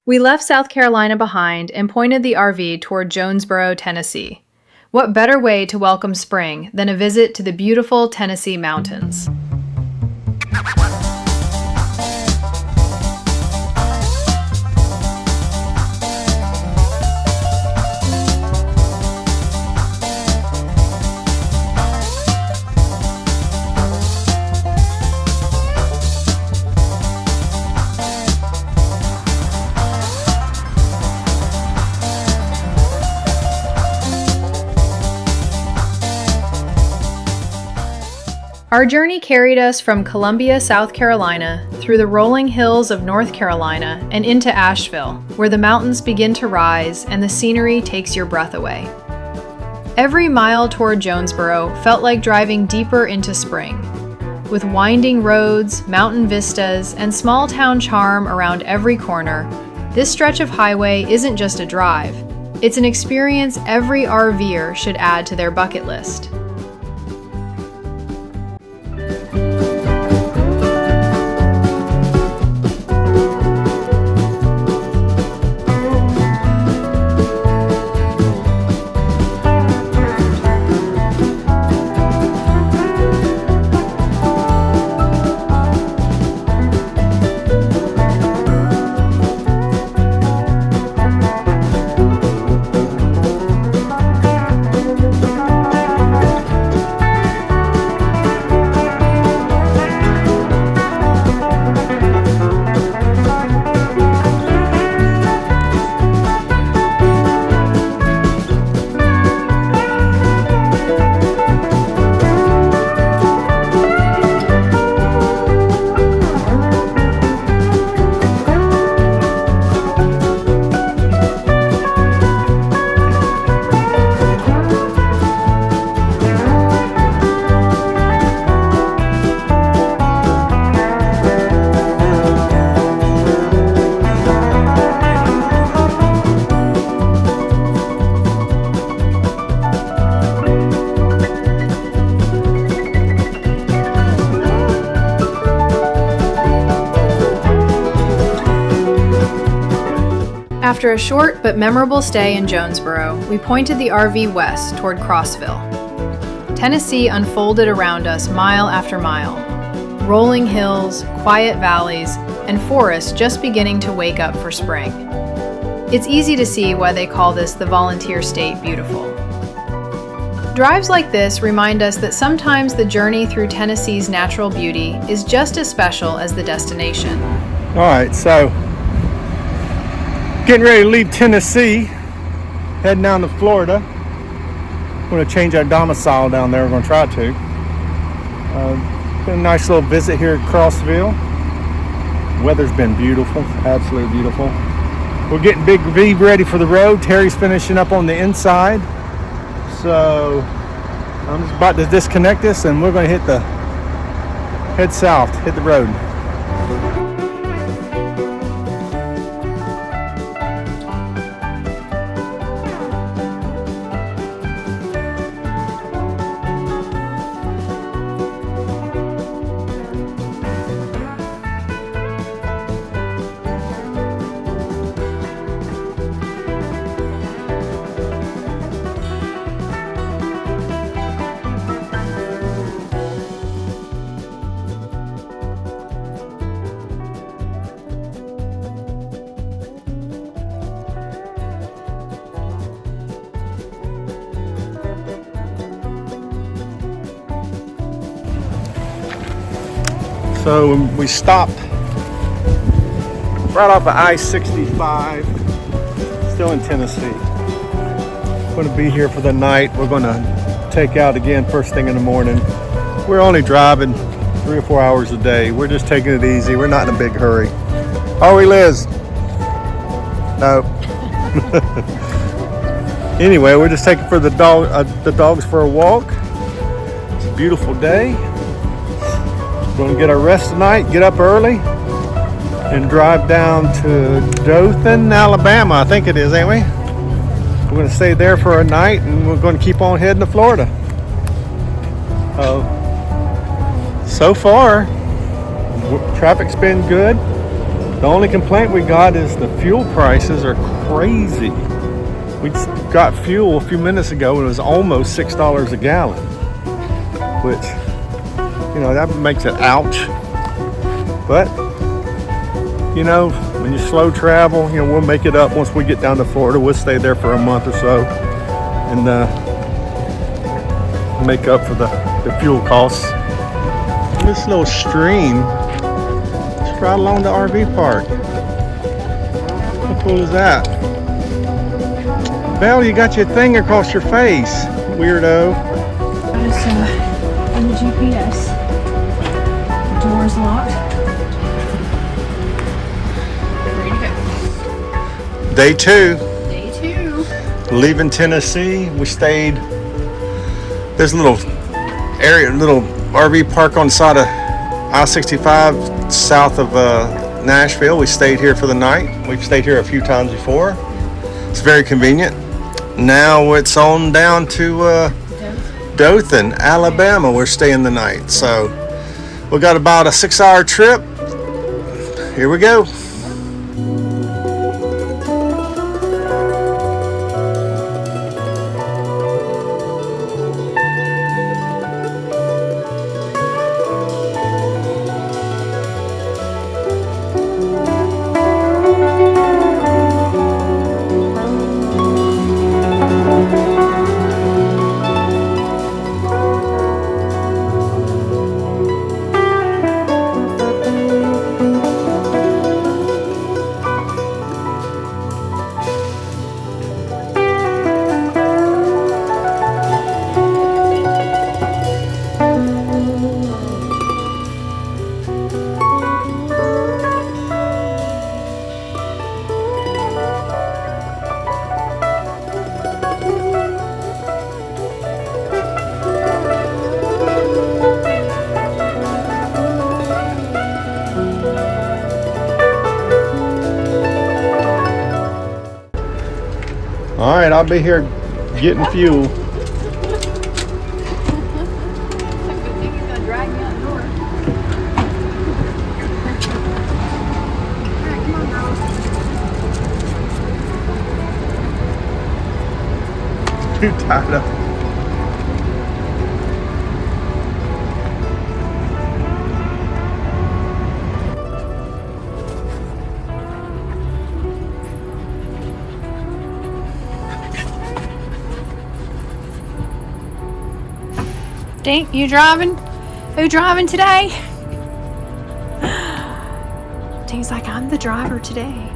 We left South Carolina behind and pointed the RV toward Jonesborough, Tennessee. What better way to welcome spring than a visit to the beautiful Tennessee mountains? Our journey carried us from Columbia, South Carolina, through the rolling hills of North Carolina and into Asheville, where the mountains begin to rise and the scenery takes your breath away. Every mile toward Jonesborough felt like driving deeper into spring. With winding roads, mountain vistas, and small town charm around every corner, this stretch of highway isn't just a drive. It's an experience every RVer should add to their bucket list. After a short but memorable stay in Jonesborough, we pointed the RV west toward Crossville. Tennessee unfolded around us mile after mile. Rolling hills, quiet valleys, and forests just beginning to wake up for spring. It's easy to see why they call this the Volunteer State Beautiful. Drives like this remind us that sometimes the journey through Tennessee's natural beauty is just as special as the destination. All right, so getting ready to leave Tennessee, heading down to Florida. We're going to change our domicile down there. We're going to try to. Been a nice little visit here at Crossville. Weather's been beautiful, absolutely beautiful. We're getting Big V ready for the road. Terry's finishing up on the inside. So I'm just about to disconnect this and we're going to head south, hit the road. So we stopped right off of I-65, still in Tennessee. We're going to be here for the night. We're going to take out again first thing in the morning. We're only driving 3 or 4 hours a day. We're just taking it easy. We're not in a big hurry. Are we, Liz? No. Anyway, we're just taking for the dogs for a walk. It's a beautiful day. We're going to get our rest tonight, get up early, and drive down to Dothan, Alabama, I think it is, ain't we? We're going to stay there for a night, and we're going to keep on heading to Florida. So far, traffic's been good. The only complaint we got is the fuel prices are crazy. We got fuel a few minutes ago and it was almost $6 a gallon, which, you know, that makes it ouch. But, you know, when you slow travel, you know, we'll make it up once we get down to Florida. We'll stay there for a month or so and make up for the fuel costs. This little stream, it's right along the RV park. How cool is that? Belle, you got your thing across your face, weirdo. It's in the GPS. The door's locked. Ready to go. Day 2. Day 2. Leaving Tennessee. We stayed. There's a little area, little RV park on the side of I-65 south of Nashville. We stayed here for the night. We've stayed here a few times before. It's very convenient. Now it's on down to Dothan, Alabama. We're staying the night. So we got about a 6-hour trip. Here we go. All right, I'll be here getting fuel. Good thing he's gonna drag me out the door. Alright, come on, girl. Too tied up. Dink, you driving? Who driving today? Seems like I'm the driver today.